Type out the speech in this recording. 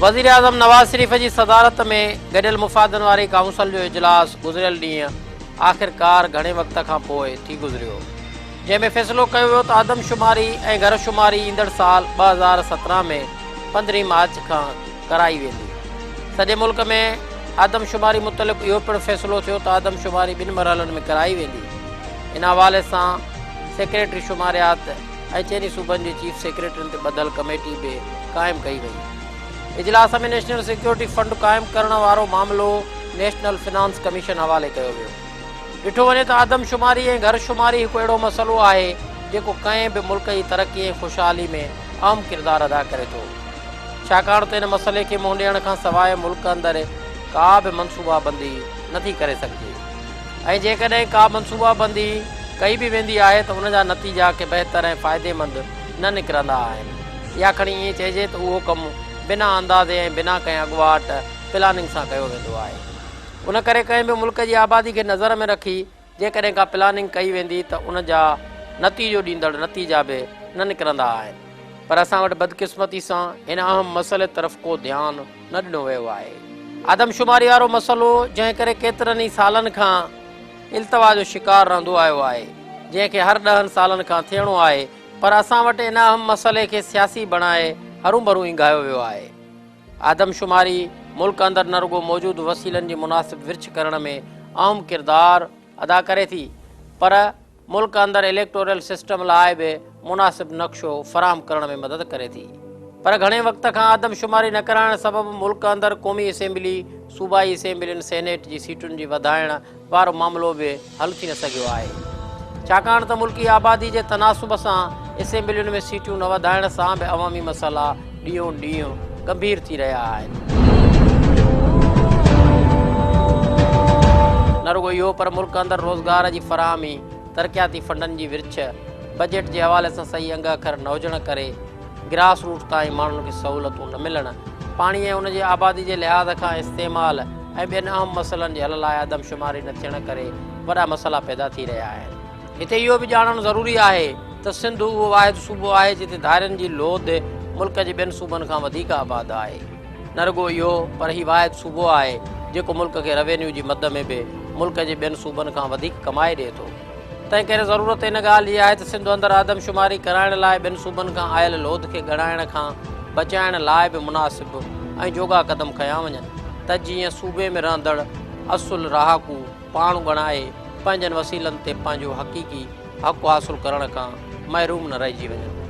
वज़ीर आज़म नवाज़ शरीफ़ जी सदारत में गडियल मुफ़ादन वारी काउंसिल जो इजलास गुज़िरियल ॾींहुं आख़िरकार घणे वक़्त खां पोइ थी गुज़रियो, जंहिंमें फ़ैसिलो कयो वियो त आदमशुमारी ऐं घरशुमारी ईंदड़ साल 2017 में 15 मार्च खां कराई वेंदी। सॼे मुल्क में आदमशुमारी मुतलिक़ इहो पिणु फ़ैसिलो थियो त आदमशुमारी 2 मरहलनि में कराई वेंदी। इन हवाले सां सेक्रेटरी शुमारियात ऐं चइनी सूबनि जे चीफ सेक्रेटरियुनि ते ॿधल कमेटी बि क़ाइमु कई वई। इजलास में नेशनल सिक्योरिटी फंड क़ाइमु करण वारो मामिलो नेशनल फिनांस कमीशन हवाले कयो वियो। ॾिठो वञे त आदमशुमारी ऐं घरशुमारी हिकु अहिड़ो मसइलो आहे जेको कंहिं बि मुल्क जी तरक़ी ऐं ख़ुशहाली में अहम किरदारु अदा करे थो, छाकाणि त इन मसइले खे मुंहुं ॾियण खां सवाइ मुल्क अंदरि का बि मनसूबाबंदी नथी करे सघिजे, ऐं जेकॾहिं का मनसूबाबंदी कई बि वेंदी आहे त उन जा नतीजा के बहितर ऐं फ़ाइदेमंद न निकिरंदा आहिनि। या खणी ईअं चइजे त उहो कमु बिना अंदाज़े ऐं बिना कंहिं अॻुवाट प्लानिंग सां कयो वेंदो आहे। उन करे कंहिं बि मुल्क जी आबादी खे नज़र में रखी जेकॾहिं का प्लानिंग कई वेंदी त उन जा नतीजो ॾींदड़ नतीजा बि न निकिरंदा आहिनि। पर असां वटि बदकिस्मती सां हिन अहम मसइले तरफ़ को ध्यानु न ॾिनो वियो आहे। आदमशुमारी वारो मसइलो जंहिं करे केतिरनि ई सालनि खां इल्तवा जो शिकार रहंदो आयो आहे, जंहिंखे हर 10 सालनि खां थियणो आहे, पर असां वटि इन अहम मसइले खे सियासी बणाए हरू भरू ई गायो वियो आहे। आदमशुमारी मुल्क अंदरि न रुगो मौजूदु वसीलनि जी मुनासिब विर्छ करण में अहम किरदारु अदा करे थी, पर मुल्क अंदरि इलेक्टोरल सिस्टम लाइ बि मुनासिब नक्शो फ़राहम करण में मदद करे थी। पर घणे वक़्त खां आदमशुमारी न कराइण सबबि मुल्क अंदरि क़ौमी असेंबली, सूबाई असेंबलियुनि, सेनेट जी सीटुनि जी वधाइण वारो मामिलो बि हल थी न सघियो आहे, छाकाणि त मुल्की आबादी जे तनासुब सां असेंबलियुनि में सीटियूं न वधाइण सां बि अवामी मसइला ॾींहों ॾींहुं गंभीर थी रहिया आहिनि। न रुगो इहो, पर मुल्क अंदरि रोज़गार जी फ़राहमी, तरक़ियाती फंडनि जी विर्छ, बजट जे हवाले सां सही अंग अखर न हुजण करे ग्रास रूट ताईं माण्हुनि खे सहूलियतूं न मिलण, पाणी ऐं उन जे आबादी जे लिहाज़ खां इस्तेमालु ऐं ॿियनि अहम मसइलनि जे हल लाइ आदमशुमारी न थियण करे वॾा मसइला पैदा थी रहिया आहिनि। हिते इहो बि ॼाणणु ज़रूरी आहे त सिंध उहो वाहिद सूबो आहे जिते धारियुनि जी लोध मुल्क जे ॿियनि सूबनि खां वधीक आबाद आहे। न रुगो इहो, पर हीउ वाहिद सूबो आहे जेको मुल्क खे रेवेन्यू जी मद में बि मुल्क जे ॿियनि सूबनि खां वधीक कमाए ॾिए थो। तंहिं करे ज़रूरत इन ॻाल्हि जी आहे त सिंध अंदरि आदमशुमारी कराइण लाइ ॿियनि सूबनि खां आयल लोध खे ॻणाइण खां बचाइण लाइ बि मुनासिब ऐं जोगा क़दम खयां वञनि, त जीअं सूबे में रहंदड़ असुल रहाकू पाण ॻणाए पंहिंजनि वसीलनि ते पंहिंजो हक़ीक़ी हक़ु हासिलु करण खां महरूम न रहिजी वञनि।